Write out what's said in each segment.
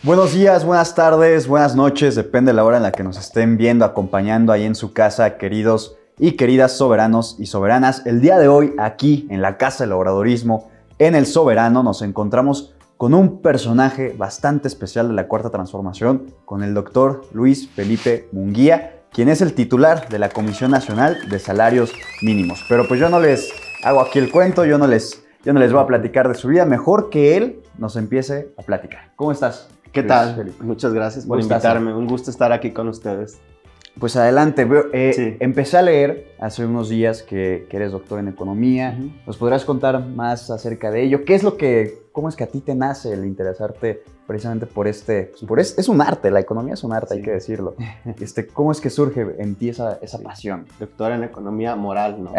Buenos días, buenas tardes, buenas noches, depende de la hora en la que nos estén viendo, acompañando ahí en su casa, queridos y queridas soberanos y soberanas. El día de hoy, aquí en la Casa del Obradorismo, en El Soberano, nos encontramos con un personaje bastante especial de la Cuarta Transformación, con el doctor Luis Felipe Munguía, quien es el titular de la Comisión Nacional de Salarios Mínimos. Pero pues yo no les hago aquí el cuento, yo no les voy a platicar de su vida, mejor que él nos empiece a platicar. ¿Cómo estás? ¿Qué Luis tal? Felipe? Muchas gracias por Gustazo. invitarme. Un gusto estar aquí con ustedes. Pues adelante. Sí. Empecé a leer hace unos días que eres doctor en economía. Ujú. ¿Nos podrás contar más acerca de ello? ¿Cómo es que a ti te nace el interesarte precisamente por es un arte, la economía es un arte, Sí. hay que decirlo. ¿Cómo es que surge en ti esa pasión? Doctor en economía moral, ¿no?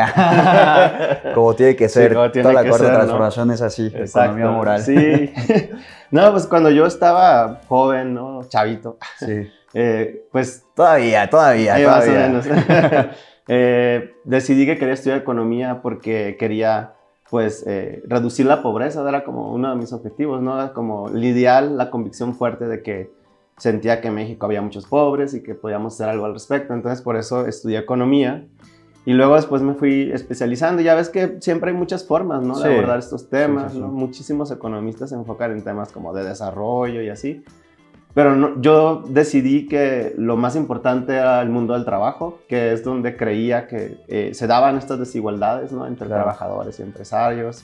Como tiene que ser. como tiene Toda la que Cuarta ser, ¿no? Transformación es así, Exacto. economía moral. Sí. No, pues cuando yo estaba joven, ¿no? Chavito, Sí. pues Todavía. ahí más o menos. Decidí que quería estudiar economía porque quería, pues, reducir la pobreza. Era como uno de mis objetivos, ¿no? Era como el ideal, la convicción fuerte de que sentía que en México había muchos pobres y que podíamos hacer algo al respecto. Entonces, por eso estudié economía. Y luego después me fui especializando. Ya ves que siempre hay muchas formas, ¿no? Sí. De abordar estos temas, Sí. ¿no? Muchísimos economistas se enfocan en temas como de desarrollo y así. Pero yo decidí que lo más importante era el mundo del trabajo, que es donde creía que se daban estas desigualdades, ¿no? Entre Claro. trabajadores y empresarios,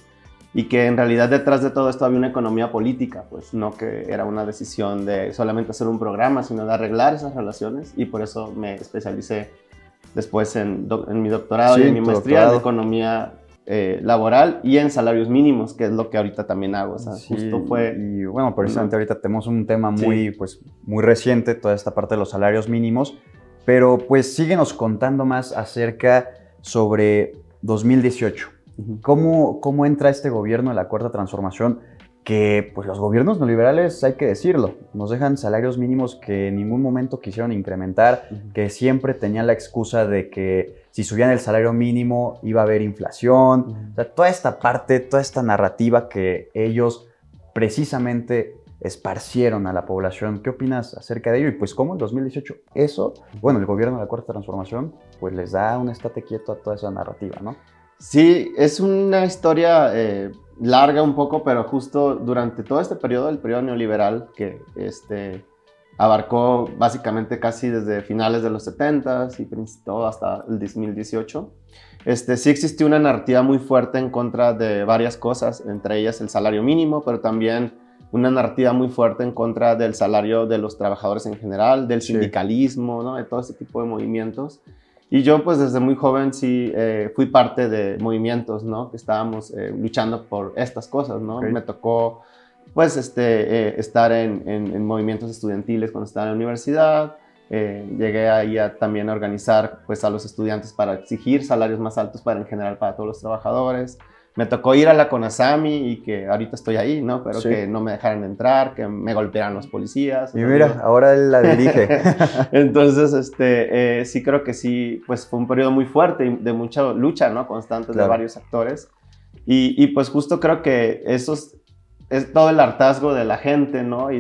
y que en realidad detrás de todo esto había una economía política, pues no que era una decisión de solamente hacer un programa, sino de arreglar esas relaciones, y por eso me especialicé después en mi doctorado Sí, y en mi tu maestría doctorado. de economía laboral y en salarios mínimos, que es lo que ahorita también hago. O sea, Sí, justo fue... y bueno, precisamente ahorita tenemos un tema Sí. muy reciente, toda esta parte de los salarios mínimos, pero pues síguenos contando más acerca sobre 2018. Ujú. ¿Cómo entra este gobierno de la Cuarta Transformación? Que pues los gobiernos neoliberales, hay que decirlo, nos dejan salarios mínimos que en ningún momento quisieron incrementar, que siempre tenían la excusa de que si subían el salario mínimo iba a haber inflación. O sea, toda esta parte, toda esta narrativa que ellos precisamente esparcieron a la población. ¿Qué opinas acerca de ello? Y pues cómo en 2018 eso, bueno, el gobierno de la Cuarta Transformación pues les da un estate quieto a toda esa narrativa, ¿no? Sí, es una historia larga un poco, pero justo durante todo este periodo, el periodo neoliberal, que abarcó básicamente casi desde finales de los 70s y todo hasta el 2018, sí existió una narrativa muy fuerte en contra de varias cosas, entre ellas el salario mínimo, pero también una narrativa muy fuerte en contra del salario de los trabajadores en general, del Sí. sindicalismo, ¿no? De todo ese tipo de movimientos. Y yo, pues, desde muy joven sí fui parte de movimientos, ¿no? Que estábamos luchando por estas cosas, ¿no? Ok. Me tocó, pues, estar en movimientos estudiantiles cuando estaba en la universidad. Llegué ahí también a organizar, pues, a los estudiantes para exigir salarios más altos en general para todos los trabajadores. Me tocó ir a la CONASAMI y que ahorita estoy ahí, ¿no? Pero Sí. que no me dejaran entrar, que me golpearan los policías. Y mira, ahora él la dirige. Entonces, sí creo que sí, pues fue un periodo muy fuerte y de mucha lucha, ¿no? Constante Claro. de varios actores. Y pues justo creo que es todo el hartazgo de la gente, ¿no? Y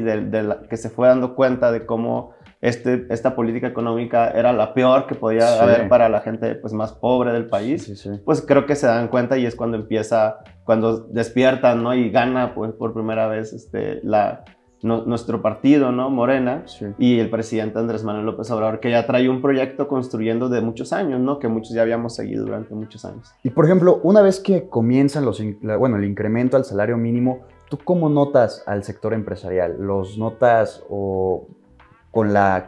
que se fue dando cuenta de cómo esta política económica era la peor que podía Sí. haber para la gente pues, más pobre del país. Sí. Pues creo que se dan cuenta y es cuando cuando despiertan, ¿no? Y gana pues por primera vez nuestro partido, ¿no? Morena, Sí. y el presidente Andrés Manuel López Obrador, que ya trae un proyecto construyendo de muchos años, ¿no? Que muchos ya habíamos seguido durante muchos años. Y por ejemplo, una vez que comienzan el incremento al salario mínimo, ¿tú cómo notas al sector empresarial? ¿Los notas o con la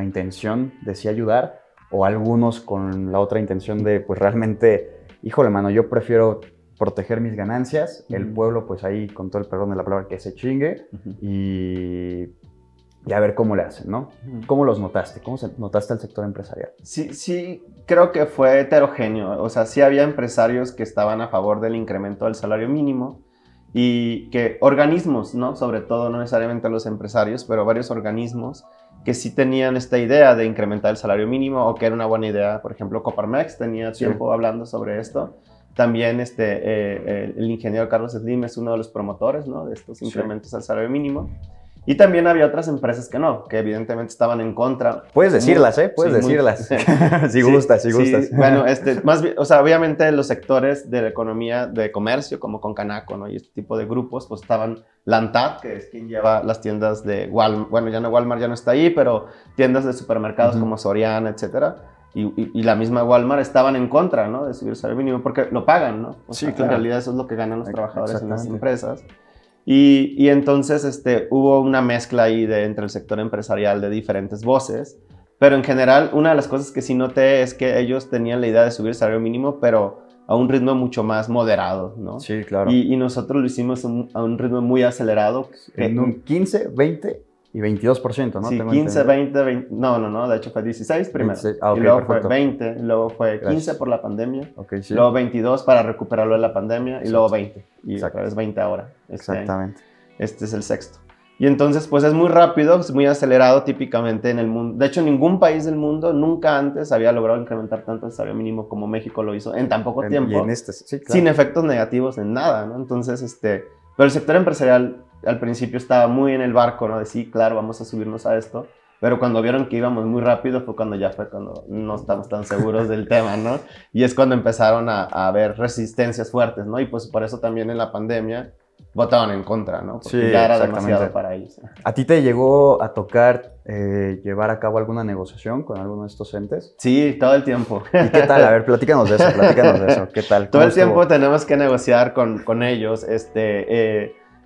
intención de sí ayudar, o algunos con la otra intención de pues realmente, híjole mano, yo prefiero proteger mis ganancias, el pueblo pues ahí, con todo el perdón de la palabra, que se chingue y a ver cómo le hacen, ¿no? ¿Cómo los notaste? ¿Cómo notaste al sector empresarial? Sí, creo que fue heterogéneo. O sea, sí había empresarios que estaban a favor del incremento del salario mínimo y que organismos, ¿no? Sobre todo, no necesariamente los empresarios, pero varios organismos que sí tenían esta idea de incrementar el salario mínimo o que era una buena idea. Por ejemplo, Coparmex tenía tiempo hablando sobre esto. También el ingeniero Carlos Slim es uno de los promotores, ¿no? De estos incrementos al salario mínimo. Y también había otras empresas que no, que evidentemente estaban en contra. Puedes decirlas, ¿eh? Puedes decirlas. Si gustas, si gustas. Bueno, más bien, o sea, obviamente los sectores de la economía de comercio, como con Canaco, ¿no? Y este tipo de grupos, pues estaban Lantad, que es quien lleva las tiendas de Walmart. Bueno, ya no Walmart ya no está ahí, pero tiendas de supermercados como Soriana, etcétera. Y la misma Walmart estaban en contra, ¿no? De subir el salario mínimo porque lo pagan, ¿no? O sea, claro. En realidad eso es lo que ganan los trabajadores en las empresas. Y entonces hubo una mezcla ahí entre el sector empresarial de diferentes voces, pero en general una de las cosas que sí noté es que ellos tenían la idea de subir el salario mínimo, pero a un ritmo mucho más moderado, ¿no? Sí, claro. Y nosotros lo hicimos a un ritmo muy acelerado. En un 15, 20 y 22%, ¿no? Sí, 15, 20, no, de hecho fue 16 primero, 26. Okay, y luego perfecto. fue 20, luego fue 15 por la pandemia, okay, sí. Luego 22 para recuperarlo de la pandemia, y luego 20, y Exacto. otra vez 20 ahora. Exactamente. Este es el sexto. Y entonces, pues es muy rápido, es muy acelerado típicamente en el mundo. De hecho, ningún país del mundo nunca antes había logrado incrementar tanto el salario mínimo como México lo hizo en tan poco tiempo. Y en sí, claro. Sin efectos negativos en nada, ¿no? Entonces, pero el sector empresarial al principio estaba muy en el barco, ¿no? De sí, claro, vamos a subirnos a esto. Pero cuando vieron que íbamos muy rápido fue cuando no estamos tan seguros del tema, ¿no? Y es cuando empezaron a haber resistencias fuertes, ¿no? Y pues por eso también en la pandemia votaban en contra, ¿no? Porque sí, ya era demasiado para ellos. ¿A ti te llegó a tocar llevar a cabo alguna negociación con alguno de estos entes? Sí, todo el tiempo. ¿Y qué tal? A ver, platícanos de eso, ¿Qué tal? Todo el tiempo tenemos que negociar con ellos.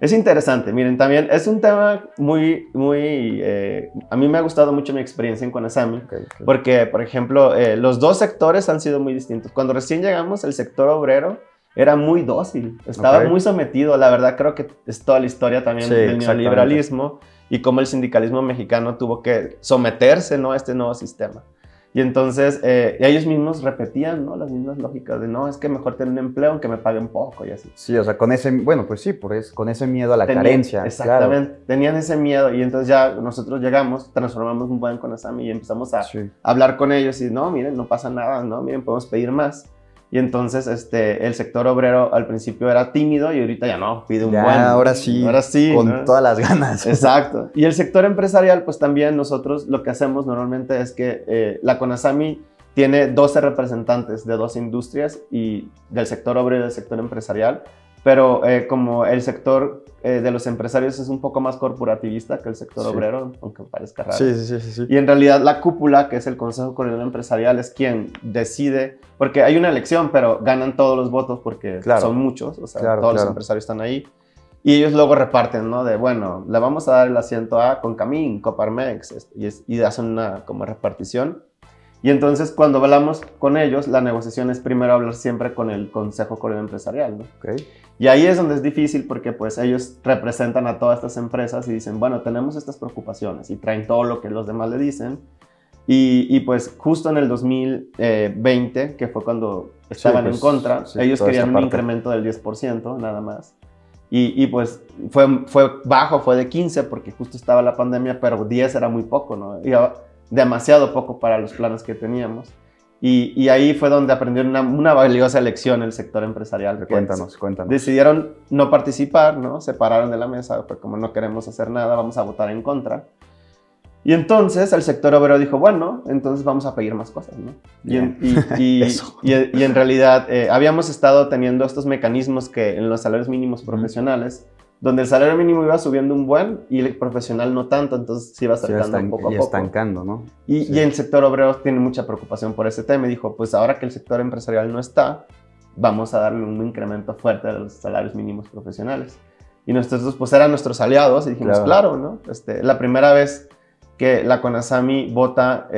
Es interesante, miren, también es un tema a mí me ha gustado mucho mi experiencia en Conasami, okay. Porque, por ejemplo, los dos sectores han sido muy distintos. Cuando recién llegamos, el sector obrero era muy dócil, estaba muy sometido. La verdad, creo que es toda la historia también del neoliberalismo y cómo el sindicalismo mexicano tuvo que someterse, ¿no?, a este nuevo sistema. Y entonces ellos mismos repetían, ¿no?, las mismas lógicas de no, es que mejor tener un empleo aunque me paguen poco y así. Sí, o sea, con ese, bueno, pues sí, con ese miedo a la carencia. Exactamente, claro. Tenían ese miedo y entonces ya nosotros llegamos, transformamos un buen Conasami y empezamos a hablar con ellos y no, miren, no pasa nada, no, miren, podemos pedir más. Y entonces el sector obrero al principio era tímido y ahorita ya no, pide un buen. Ahora sí, con ¿no? todas las ganas. Exacto. Y el sector empresarial, pues también nosotros lo que hacemos normalmente es que la Conasami tiene 12 representantes de 12 industrias y del sector obrero y del sector empresarial, pero como el sector de los empresarios es un poco más corporativista que el sector obrero, aunque parezca raro. Sí. Y en realidad la cúpula, que es el Consejo Coordinador Empresarial, es quien decide, porque hay una elección, pero ganan todos los votos porque son muchos, o sea, todos los empresarios están ahí. Y ellos luego reparten, ¿no? De, bueno, le vamos a dar el asiento a Concamín, Coparmex, y hacen una como repartición. Y entonces cuando hablamos con ellos, la negociación es primero hablar siempre con el Consejo Coordinador Empresarial, ¿no? Okay. Y ahí es donde es difícil porque pues ellos representan a todas estas empresas y dicen, bueno, tenemos estas preocupaciones y traen todo lo que los demás le dicen. Y pues justo en el 2020, que fue cuando estaban en contra, ellos querían un incremento del 10% nada más. Y pues fue bajo, fue de 15 porque justo estaba la pandemia, pero 10 era muy poco, ¿no? Y demasiado poco para los planes que teníamos. Y ahí fue donde aprendieron una valiosa lección el sector empresarial. Cuéntanos. Decidieron no participar, ¿no? Se pararon de la mesa, pues como no queremos hacer nada, vamos a votar en contra. Y entonces el sector obrero dijo, bueno, entonces vamos a pedir más cosas, ¿no? Y en realidad habíamos estado teniendo estos mecanismos que en los salarios mínimos profesionales, donde el salario mínimo iba subiendo un buen y el profesional no tanto, entonces se iba acercando poco a poco. Y estancando, ¿no? Y el sector obrero tiene mucha preocupación por ese tema y dijo, pues ahora que el sector empresarial no está, vamos a darle un incremento fuerte a los salarios mínimos profesionales. Y nosotros pues eran nuestros aliados y dijimos, claro, ¿no? La primera vez que la Conasami vota,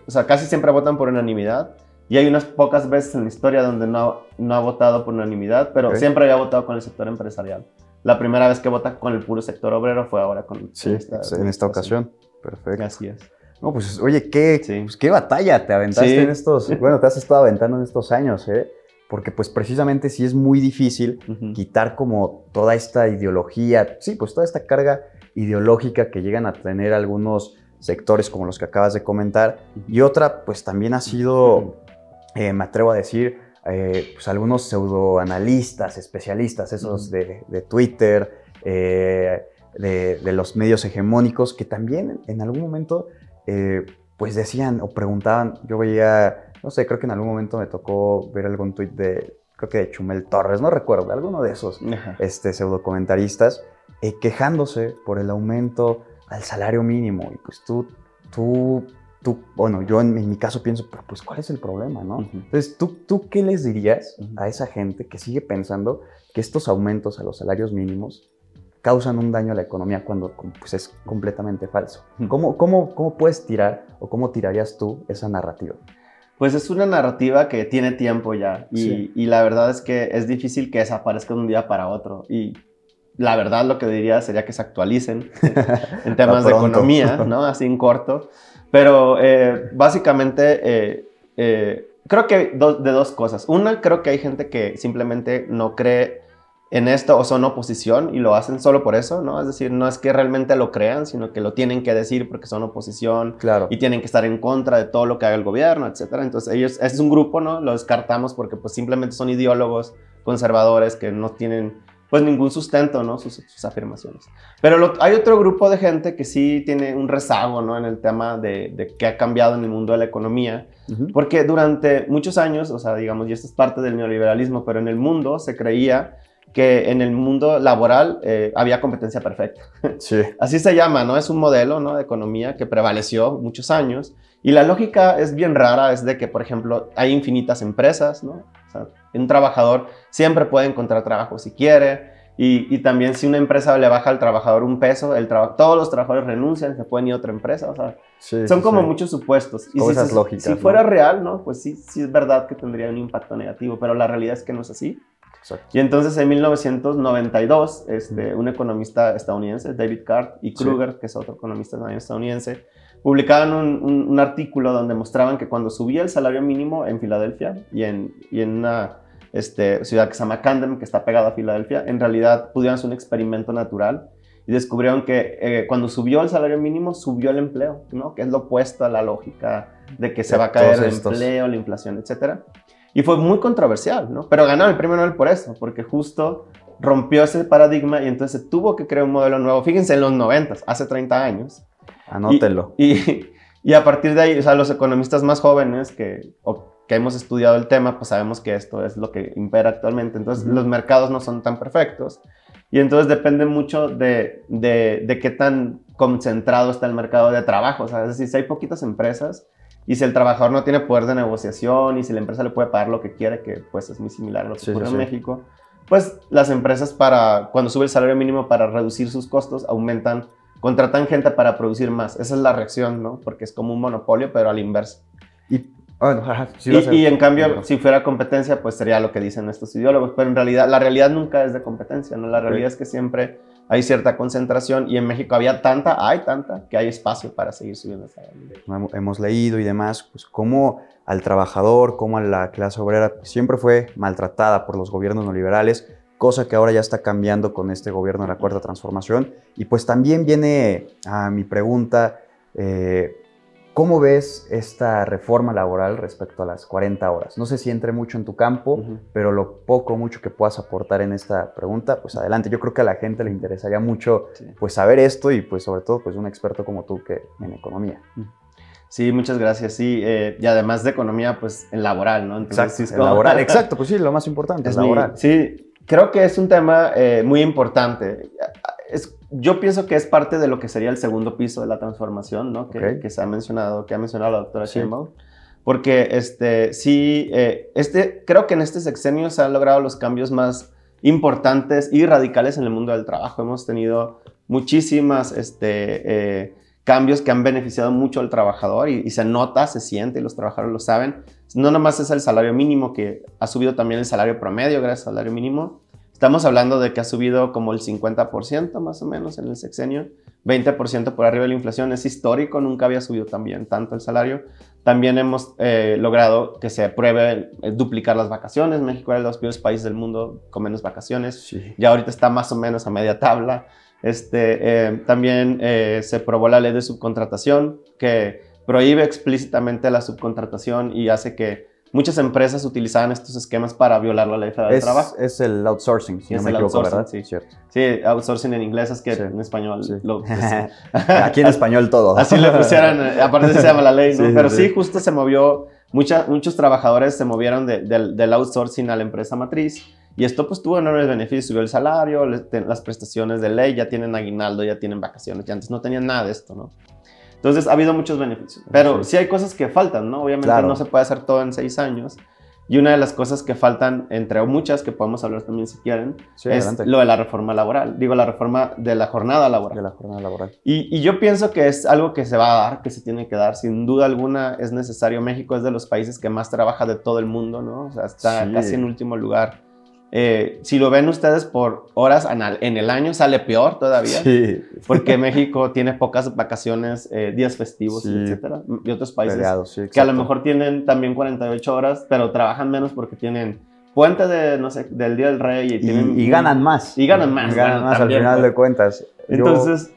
o sea, casi siempre votan por unanimidad y hay unas pocas veces en la historia donde no ha votado por unanimidad, pero siempre había votado con el sector empresarial. La primera vez que vota con el puro sector obrero fue ahora con en esta ocasión. Perfecto. Así es. No, pues oye, qué batalla te aventaste en estos, bueno, te has estado aventando en estos años, ¿eh? Porque pues precisamente sí es muy difícil quitar como toda esta ideología, pues toda esta carga ideológica que llegan a tener algunos sectores como los que acabas de comentar. Y otra, pues también ha sido, me atrevo a decir, pues algunos pseudoanalistas, especialistas, esos de Twitter, de los medios hegemónicos que también en algún momento pues decían o preguntaban, yo veía, no sé, creo que en algún momento me tocó ver algún tuit creo que de Chumel Torres, no recuerdo, alguno de esos pseudocomentaristas quejándose por el aumento al salario mínimo. Y pues bueno, yo en mi caso pienso, pero pues ¿cuál es el problema, no? Entonces, ¿tú qué les dirías a esa gente que sigue pensando que estos aumentos a los salarios mínimos causan un daño a la economía cuando pues, es completamente falso? ¿Cómo puedes tirar o cómo tirarías tú esa narrativa? Pues es una narrativa que tiene tiempo ya y la verdad es que es difícil que desaparezca de un día para otro y la verdad lo que diría sería que se actualicen en temas de economía, ¿no? Así en corto, pero básicamente creo que de dos cosas. Una, creo que hay gente que simplemente no cree en esto o son oposición y lo hacen solo por eso, ¿no? Es decir, no es que realmente lo crean, sino que lo tienen que decir porque son oposición y tienen que estar en contra de todo lo que haga el gobierno, etcétera. Entonces ese es un grupo, ¿no? Lo descartamos porque pues simplemente son ideólogos conservadores que no tienen pues ningún sustento, ¿no? Sus afirmaciones. Pero hay otro grupo de gente que sí tiene un rezago, ¿no? En el tema de qué ha cambiado en el mundo de la economía, porque durante muchos años, o sea, digamos, y esto es parte del neoliberalismo, pero en el mundo se creía que en el mundo laboral había competencia perfecta. Sí. Así se llama, ¿no? Es un modelo, ¿no? De economía que prevaleció muchos años. Y la lógica es bien rara, es de que, por ejemplo, hay infinitas empresas, ¿no? O sea, un trabajador siempre puede encontrar trabajo si quiere. Y también si una empresa le baja al trabajador un peso, todos los trabajadores renuncian, se pueden ir a otra empresa. O sea, son como muchos supuestos. Y esas lógicas, si fuera real, ¿no? Pues sí es verdad que tendría un impacto negativo, pero la realidad es que no es así. Exacto. Y entonces en 1992, un economista estadounidense, David Card, y Kruger, que es otro economista estadounidense, publicaban un artículo donde mostraban que cuando subía el salario mínimo en Filadelfia y en una ciudad que se llama Camden, que está pegada a Filadelfia, en realidad pudieron hacer un experimento natural y descubrieron que cuando subió el salario mínimo, subió el empleo, ¿no? Que es lo opuesto a la lógica de que se va a caer el empleo, la inflación, etcétera. Y fue muy controversial, ¿no? Pero ganó el premio Nobel por eso, porque justo rompió ese paradigma y entonces se tuvo que crear un modelo nuevo. Fíjense, en los 90, hace 30 años. Anótelo. Y a partir de ahí, o sea, los economistas más jóvenes que hemos estudiado el tema, pues sabemos que esto es lo que impera actualmente. Entonces, los mercados no son tan perfectos. Y entonces depende mucho de qué tan concentrado está el mercado de trabajo. O sea, es decir, si hay poquitas empresas, y si el trabajador no tiene poder de negociación y si la empresa le puede pagar lo que quiere, que pues es muy similar a lo que ocurre en México, pues las empresas cuando sube el salario mínimo para reducir sus costos, contratan gente para producir más. Esa es la reacción, ¿no? Porque es como un monopolio, pero a la inversa. Y en cambio, si fuera competencia, pues sería lo que dicen estos ideólogos. Pero en realidad, la realidad nunca es de competencia, ¿no? La realidad es que siempre hay cierta concentración y en México hay tanta, que hay espacio para seguir subiendo el salario. Hemos leído y demás, pues cómo al trabajador, cómo a la clase obrera pues, siempre fue maltratada por los gobiernos neoliberales, cosa que ahora ya está cambiando con este gobierno de la Cuarta Transformación. Y pues también viene a mi pregunta, ¿cómo ves esta reforma laboral respecto a las 40 horas? No sé si entre mucho en tu campo, pero lo poco o mucho que puedas aportar en esta pregunta, pues adelante. Yo creo que a la gente le interesaría mucho pues saber esto y pues sobre todo pues un experto como tú que en economía. Sí, muchas gracias. Sí, y además de economía, pues en laboral, ¿no? Entonces, exacto, en laboral. Exacto, pues sí, lo más importante es laboral. Sí, creo que es un tema muy importante. Yo pienso que es parte de lo que sería el segundo piso de la transformación, ¿no? Que se ha mencionado, que ha mencionado la doctora Sheinbaum. Porque creo que en este sexenio se han logrado los cambios más importantes y radicales en el mundo del trabajo. Hemos tenido muchísimas cambios que han beneficiado mucho al trabajador y se nota, se siente y los trabajadores lo saben. No nomás es el salario mínimo, que ha subido también el salario promedio gracias al salario mínimo. Estamos hablando de que ha subido como el 50% más o menos en el sexenio, 20% por arriba de la inflación. Es histórico, nunca había subido también tanto el salario. También hemos logrado que se apruebe duplicar las vacaciones. México era de los peores países del mundo con menos vacaciones. Sí. Ya ahorita está más o menos a media tabla. También se aprobó la ley de subcontratación que prohíbe explícitamente la subcontratación y hace que muchas empresas utilizaban estos esquemas para violar la ley federal del trabajo. Es el outsourcing, si no me equivoco, ¿verdad? Sí, cierto. Sí, outsourcing en inglés, es que en español Aquí en español todo. Así le pusieron, aparte se llama la ley, ¿no? Pero sí, justo se movió, muchos trabajadores se movieron del outsourcing a la empresa matriz. Y esto pues tuvo enormes beneficios, subió el salario, las prestaciones de ley, ya tienen aguinaldo, ya tienen vacaciones, ya antes no tenían nada de esto, ¿no? Entonces ha habido muchos beneficios, pero sí hay cosas que faltan, ¿no? Obviamente no se puede hacer todo en 6 años. Y una de las cosas que faltan, entre muchas, que podemos hablar también si quieren, es adelante. Lo de la reforma laboral. Digo, la reforma de la jornada laboral. De la jornada laboral. Y yo pienso que es algo que se va a dar, que se tiene que dar. Sin duda alguna es necesario. México es de los países que más trabaja de todo el mundo, ¿no? O sea, está casi en último lugar. Si lo ven ustedes por horas en el año, sale peor todavía. Sí. Porque México tiene pocas vacaciones, días festivos, etcétera. Y otros países que a lo mejor tienen también 48 horas, pero trabajan menos porque tienen puente de, no sé, del Día del Rey. Y ganan más. Y ganan más. Y ganan más también, al final de cuentas. Entonces...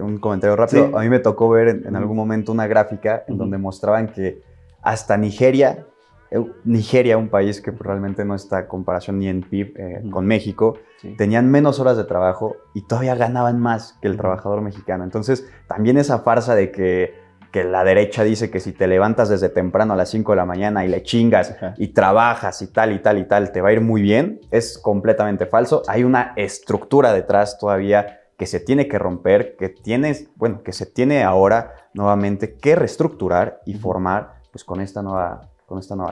un comentario rápido. A mí me tocó ver en algún momento una gráfica en donde mostraban que hasta Nigeria, un país que realmente no está a comparación ni en PIB con México, tenían menos horas de trabajo y todavía ganaban más que el trabajador mexicano. Entonces, también esa farsa de que la derecha dice que si te levantas desde temprano a las 5 de la mañana y le chingas y trabajas y tal y tal y tal, te va a ir muy bien, es completamente falso. Hay una estructura detrás todavía que se tiene que romper, que se tiene ahora nuevamente que reestructurar y formar pues con esta nueva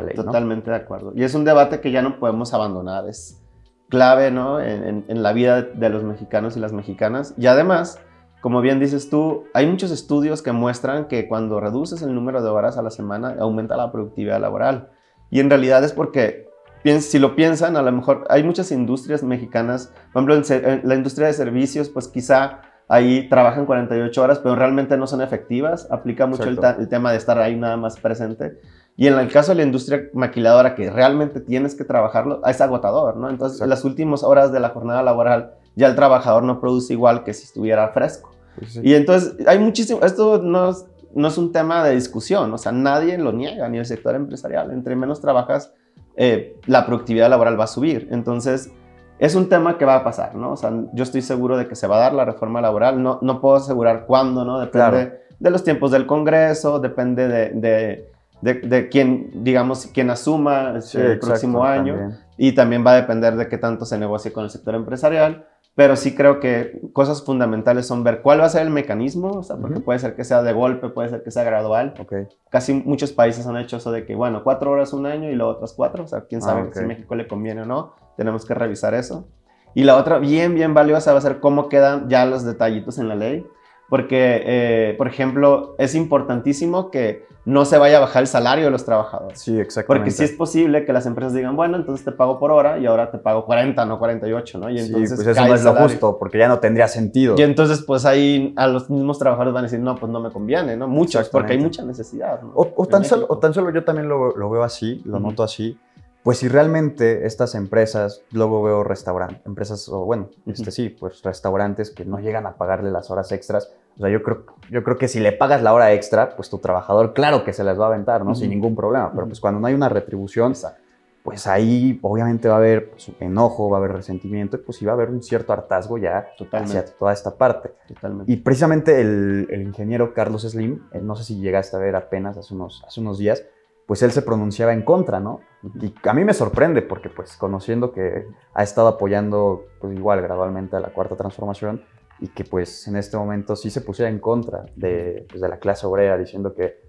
ley, ¿no? Totalmente de acuerdo. Y es un debate que ya no podemos abandonar. Es clave, ¿no? en la vida de los mexicanos y las mexicanas. Y además, como bien dices tú, hay muchos estudios que muestran que cuando reduces el número de horas a la semana, aumenta la productividad laboral. Y en realidad es porque, si lo piensan, a lo mejor hay muchas industrias mexicanas, por ejemplo, en la industria de servicios, pues quizá ahí trabajan 48 horas, pero realmente no son efectivas. Aplica mucho el tema de estar ahí nada más presente. Y en el caso de la industria maquiladora, que realmente tienes que trabajarlo, es agotador, ¿no? Entonces, en las últimas horas de la jornada laboral, ya el trabajador no produce igual que si estuviera fresco. Y entonces, hay muchísimo... Esto no es un tema de discusión, o sea, nadie lo niega, ni el sector empresarial. Entre menos trabajas, la productividad laboral va a subir. Entonces, es un tema que va a pasar, ¿no? O sea, yo estoy seguro de que se va a dar la reforma laboral. No puedo asegurar cuándo, ¿no? Depende de los tiempos del Congreso, depende de quién, digamos, quién asuma el próximo año. También. Y también va a depender de qué tanto se negocie con el sector empresarial. Pero sí creo que cosas fundamentales son ver cuál va a ser el mecanismo, o sea, porque puede ser que sea de golpe, puede ser que sea gradual. Casi muchos países han hecho eso de que, bueno, 4 horas un año y luego otras 4, o sea, quién sabe si a México le conviene o no, tenemos que revisar eso. Y la otra, bien valiosa, va a ser cómo quedan ya los detallitos en la ley, porque, por ejemplo, es importantísimo que no se vaya a bajar el salario de los trabajadores. Sí, exactamente. Porque sí es posible que las empresas digan, bueno, entonces te pago por hora y ahora te pago 40, no 48, ¿no? Y entonces pues eso no es lo justo, porque ya no tendría sentido. Y entonces, pues ahí a los mismos trabajadores van a decir, no, pues no me conviene, ¿no? Muchos, porque hay mucha necesidad, ¿no? O tan solo yo también lo veo así, lo noto así. Pues si realmente estas empresas, luego veo restaurantes que no llegan a pagarle las horas extras. O sea, yo creo que si le pagas la hora extra, pues tu trabajador, claro que se las va a aventar, ¿no? Sin ningún problema. Pero pues cuando no hay una retribución, pues ahí obviamente va a haber enojo, va a haber resentimiento, y pues sí va a haber un cierto hartazgo ya hacia toda esta parte. Totalmente. Y precisamente el ingeniero Carlos Slim, no sé si llegaste a ver apenas hace unos días, pues él se pronunciaba en contra, ¿no? Y a mí me sorprende porque, pues, conociendo que ha estado apoyando, pues, igual gradualmente a la Cuarta Transformación y que, pues, en este momento sí se pusiera en contra de la clase obrera, diciendo que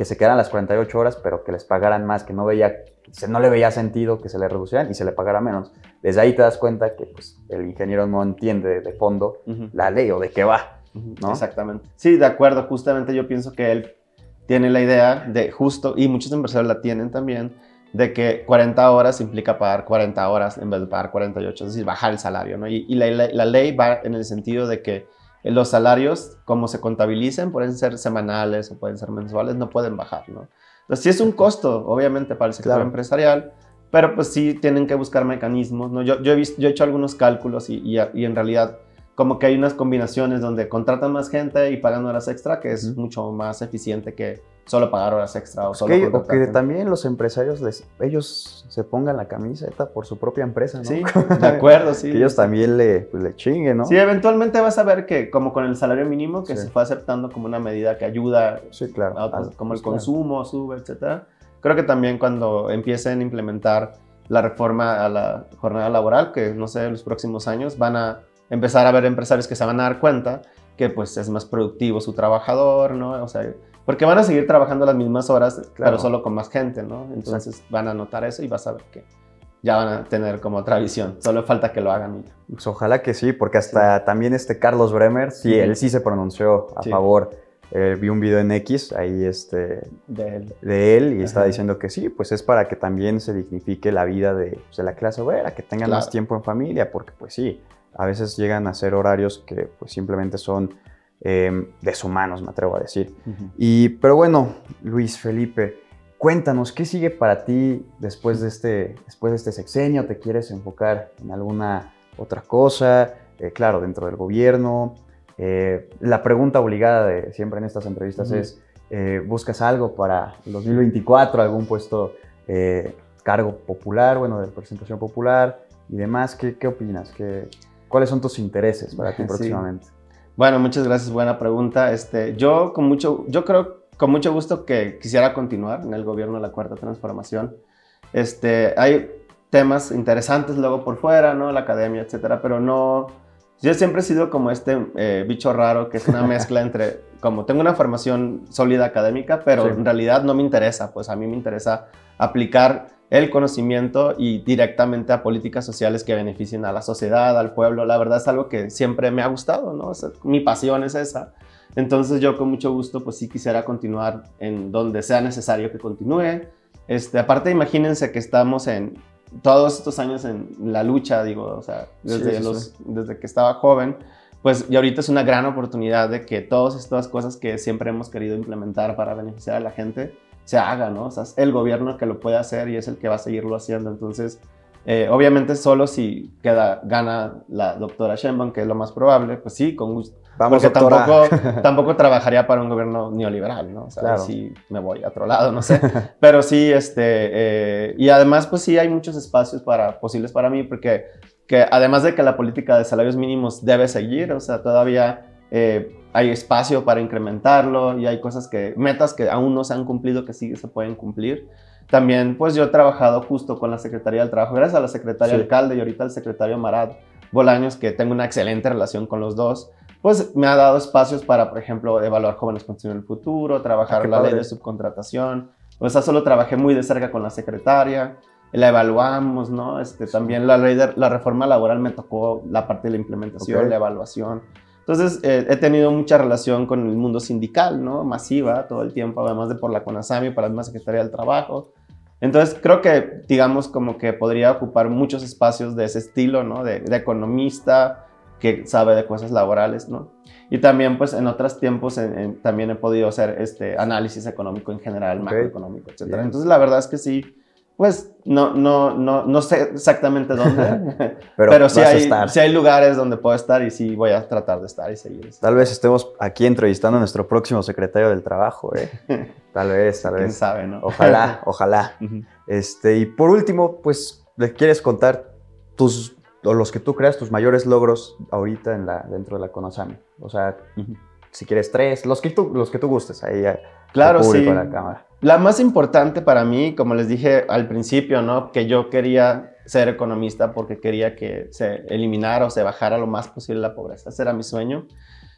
se quedaran las 48 horas, pero que les pagaran más, que no le veía sentido que se le reducieran y se le pagara menos. Desde ahí te das cuenta que, pues, el ingeniero no entiende de fondo la ley o de qué va, ¿no? Exactamente. Sí, de acuerdo. Justamente yo pienso que él tiene la idea de justo, y muchos empresarios la tienen también, de que 40 horas implica pagar 40 horas en vez de pagar 48, es decir, bajar el salario, ¿no? Y la ley va en el sentido de que los salarios, como se contabilicen, pueden ser semanales o pueden ser mensuales, no pueden bajar, ¿no? Entonces sí es un costo, obviamente, para el sector empresarial, pero pues sí tienen que buscar mecanismos, ¿no? Yo he hecho algunos cálculos y en realidad como que hay unas combinaciones donde contratan más gente y pagan horas extra, que es mucho más eficiente que solo pagar horas extra o solo o que también los empresarios, ellos se pongan la camiseta por su propia empresa, ¿no? Sí, de acuerdo, sí. Que ellos también le chinguen, ¿no? Sí, eventualmente vas a ver que como con el salario mínimo, que se fue aceptando como una medida que ayuda, sí, claro, a otros, como el consumo sube, etcétera. Creo que también cuando empiecen a implementar la reforma a la jornada laboral, que no sé, en los próximos años van a empezar a haber empresarios que se van a dar cuenta que pues es más productivo su trabajador, ¿no? O sea, porque van a seguir trabajando las mismas horas, pero solo con más gente, ¿no? Entonces van a notar eso y vas a ver que ya van a tener como otra visión. Solo falta que lo hagan. Pues ojalá que sí, porque hasta también Carlos Bremer, sí, él sí se pronunció a favor. Vi un video en X ahí de él y estaba diciendo que sí, pues es para que también se dignifique la vida de la clase obrera, que tengan más tiempo en familia, porque pues sí, a veces llegan a ser horarios que pues simplemente son deshumanos, me atrevo a decir. Pero bueno, Luis Felipe, cuéntanos, ¿qué sigue para ti después de este sexenio? ¿Te quieres enfocar en alguna otra cosa? Claro, dentro del gobierno. La pregunta obligada de siempre en estas entrevistas es, ¿buscas algo para el 2024? ¿Algún puesto, cargo popular, bueno, de representación popular y demás? ¿Qué opinas? ¿Cuáles son tus intereses para ti próximamente? Bueno, muchas gracias, buena pregunta. Yo creo con mucho gusto que quisiera continuar en el gobierno de la Cuarta Transformación. Hay temas interesantes luego por fuera, ¿no? La academia, etcétera, pero no... Yo siempre he sido como bicho raro, que es una mezcla entre, como tengo una formación sólida académica, pero en realidad no me interesa, pues a mí me interesa aplicar el conocimiento y directamente a políticas sociales que beneficien a la sociedad, al pueblo. La verdad es algo que siempre me ha gustado, ¿no? O sea, mi pasión es esa. Entonces yo con mucho gusto, pues sí quisiera continuar en donde sea necesario que continúe. Aparte, imagínense que estamos en todos estos años en la lucha, digo, o sea, desde que estaba joven, pues y ahorita es una gran oportunidad de que todas estas cosas que siempre hemos querido implementar para beneficiar a la gente se hagan, ¿no? O sea, es el gobierno que lo puede hacer y es el que va a seguirlo haciendo. Entonces, obviamente solo si gana la doctora Sheinbaum, que es lo más probable, pues sí, con gusto. Vamos, porque tampoco trabajaría para un gobierno neoliberal, ¿no? O sea, sí me voy a otro lado, no sé. Pero sí, y además, pues sí hay muchos espacios posibles para mí, porque además de que la política de salarios mínimos debe seguir, o sea, todavía hay espacio para incrementarlo y hay metas que aún no se han cumplido que sí se pueden cumplir. También, pues yo he trabajado justo con la Secretaría del Trabajo, gracias a la Secretaria Alcalde y ahorita al Secretario Marat Bolaños, que tengo una excelente relación con los dos, pues me ha dado espacios para, por ejemplo, evaluar jóvenes construyendo el futuro, trabajar la ley de subcontratación. O sea, solo trabajé muy de cerca con la secretaria, la evaluamos, ¿no? También la reforma laboral me tocó la parte de la implementación, la evaluación. Entonces, he tenido mucha relación con el mundo sindical, ¿no? Masiva, todo el tiempo, además de por la CONASAMI, para la misma Secretaría del Trabajo. Entonces, creo que, digamos, como que podría ocupar muchos espacios de ese estilo, ¿no? De economista, que sabe de cosas laborales, ¿no? Y también, pues, en otros tiempos también he podido hacer análisis económico en general, macroeconómico, etc. Entonces, la verdad es que sí, pues, no sé exactamente dónde, pero sí hay lugares donde puedo estar y sí voy a tratar de estar y seguir. Tal vez estemos aquí entrevistando a nuestro próximo secretario del Trabajo, ¿eh? Tal vez. ¿Quién sabe, no? Ojalá. Y por último, pues, ¿le quieres contar los que tú creas, tus mayores logros ahorita dentro de la CONASAMI? O sea, si quieres 3, los que tú gustes, ahí claro, al público, sí. a la cámara. La más importante para mí, como les dije al principio, ¿no? Que yo quería ser economista porque quería que se eliminara o se bajara lo más posible la pobreza. Ese era mi sueño.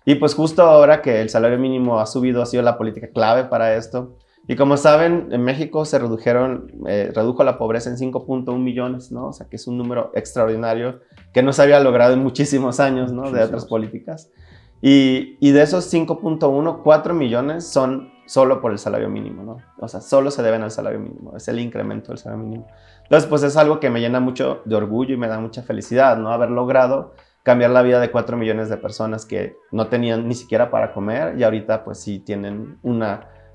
Y pues justo ahora que el salario mínimo ha subido, ha sido la política clave para esto. Y como saben, en México se redujo la pobreza en 5.1 millones, ¿no? O sea, que es un número extraordinario que no se había logrado en muchísimos años, ¿no? De otras políticas. Y de esos 5.1, 4 millones son solo por el salario mínimo, ¿no? O sea, solo se deben al salario mínimo, es el incremento del salario mínimo. Entonces, pues es algo que me llena mucho de orgullo y me da mucha felicidad, ¿no? Haber logrado cambiar la vida de 4 millones de personas que no tenían ni siquiera para comer y ahorita pues sí tienen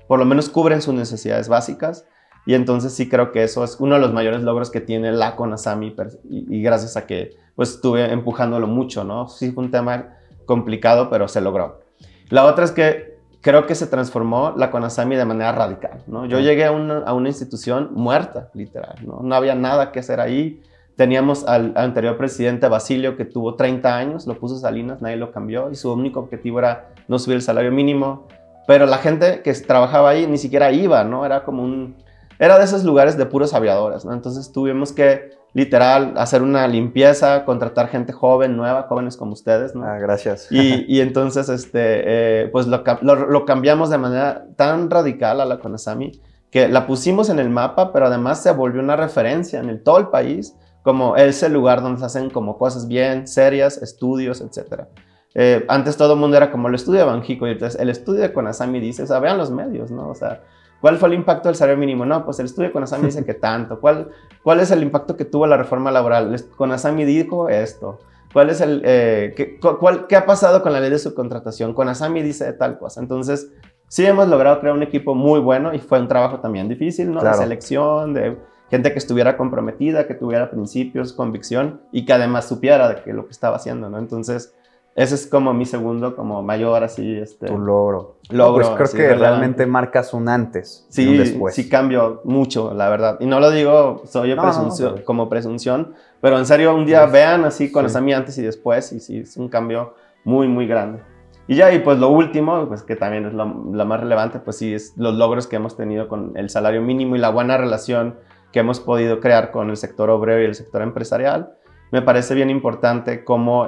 por lo menos cubren sus necesidades básicas. Y entonces sí creo que eso es uno de los mayores logros que tiene la CONASAMI y gracias a que pues estuve empujándolo mucho, ¿no? Sí fue un tema complicado, pero se logró. La otra es que creo que se transformó la CONASAMI de manera radical, ¿no? Yo llegué a una institución muerta, literal, ¿no? No había nada que hacer ahí. Teníamos al anterior presidente Basilio, que tuvo 30 años, lo puso Salinas, nadie lo cambió, y su único objetivo era no subir el salario mínimo. Pero la gente que trabajaba ahí ni siquiera iba, ¿no? Era de esos lugares de puros aviadores, ¿no? Entonces tuvimos que, literal, hacer una limpieza, contratar gente joven, nueva, jóvenes como ustedes, ¿no? Gracias. Y entonces, pues lo cambiamos de manera tan radical a la CONASAMI que la pusimos en el mapa, pero además se volvió una referencia en todo el país como ese lugar donde se hacen como cosas bien serias, estudios, etc. Antes todo el mundo era como el estudio de Banjico, y entonces el estudio de CONASAMI dice, o sea, vean los medios, ¿no? O sea, ¿cuál fue el impacto del salario mínimo? No, pues el estudio de CONASAMI dice que tanto. ¿Cuál es el impacto que tuvo la reforma laboral? CONASAMI dijo esto. ¿Cuál es qué ha pasado con la ley de subcontratación? CONASAMI dice tal cosa. Entonces, sí hemos logrado crear un equipo muy bueno y fue un trabajo también difícil, ¿no? Claro. De selección, de gente que estuviera comprometida, que tuviera principios, convicción y que además supiera de lo que estaba haciendo, ¿no? Entonces, ese es como mi segundo, como mayor, así, Tu logro. Pues creo que realmente marcas un antes y un después. Sí cambio mucho, la verdad. Y no lo digo, como presunción, pero en serio, un día vean así CONASAMI antes y después, y sí, es un cambio muy, muy grande. Y ya, y pues lo último, pues que también es lo más relevante, pues sí, es los logros que hemos tenido con el salario mínimo y la buena relación que hemos podido crear con el sector obrero y el sector empresarial. Me parece bien importante cómo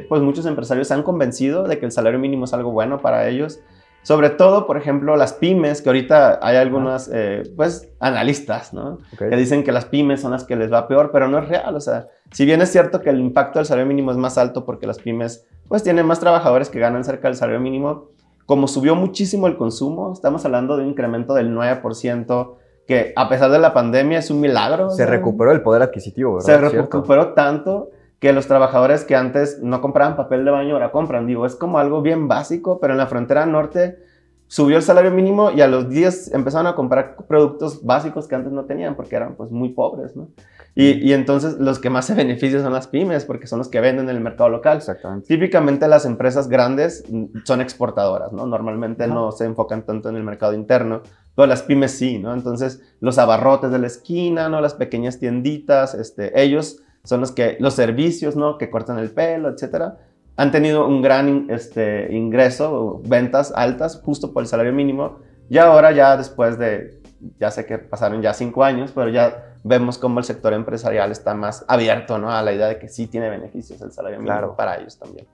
pues muchos empresarios se han convencido de que el salario mínimo es algo bueno para ellos. Sobre todo, por ejemplo, las pymes, que ahorita hay algunos pues, analistas, ¿no? Que dicen que las pymes son las que les va peor, pero no es real. O sea, si bien es cierto que el impacto del salario mínimo es más alto porque las pymes pues, tienen más trabajadores que ganan cerca del salario mínimo, como subió muchísimo el consumo, estamos hablando de un incremento del 9%, que a pesar de la pandemia es un milagro. Se recuperó el poder adquisitivo, ¿verdad? Se recuperó tanto que los trabajadores que antes no compraban papel de baño ahora compran. Digo, es como algo bien básico, pero en la frontera norte subió el salario mínimo y a los días empezaron a comprar productos básicos que antes no tenían porque eran pues muy pobres, ¿no? Y entonces los que más se benefician son las pymes porque son los que venden en el mercado local. Exactamente. Típicamente las empresas grandes son exportadoras, ¿no? Normalmente no se enfocan tanto en el mercado interno, pero las pymes sí, ¿no? Entonces los abarrotes de la esquina, ¿no? Las pequeñas tienditas, ellos son los servicios, ¿no? Que cortan el pelo, etcétera. Han tenido un gran ingreso, ventas altas, justo por el salario mínimo. Y ahora ya después ya sé que pasaron ya 5 años, pero ya vemos cómo el sector empresarial está más abierto, ¿no? A la idea de que sí tiene beneficios el salario mínimo para ellos también.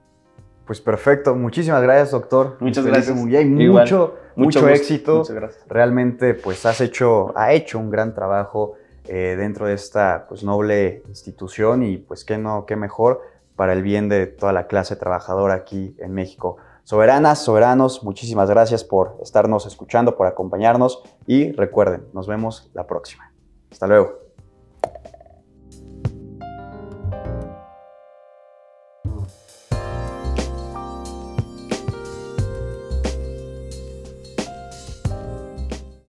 Pues perfecto. Muchísimas gracias, doctor. Muchas gracias. Mucho éxito. Muchas gracias. Realmente, pues ha hecho un gran trabajo dentro de esta pues, noble institución y pues qué mejor para el bien de toda la clase trabajadora aquí en México. Soberanas, soberanos, muchísimas gracias por estarnos escuchando, por acompañarnos y recuerden, nos vemos la próxima. Hasta luego.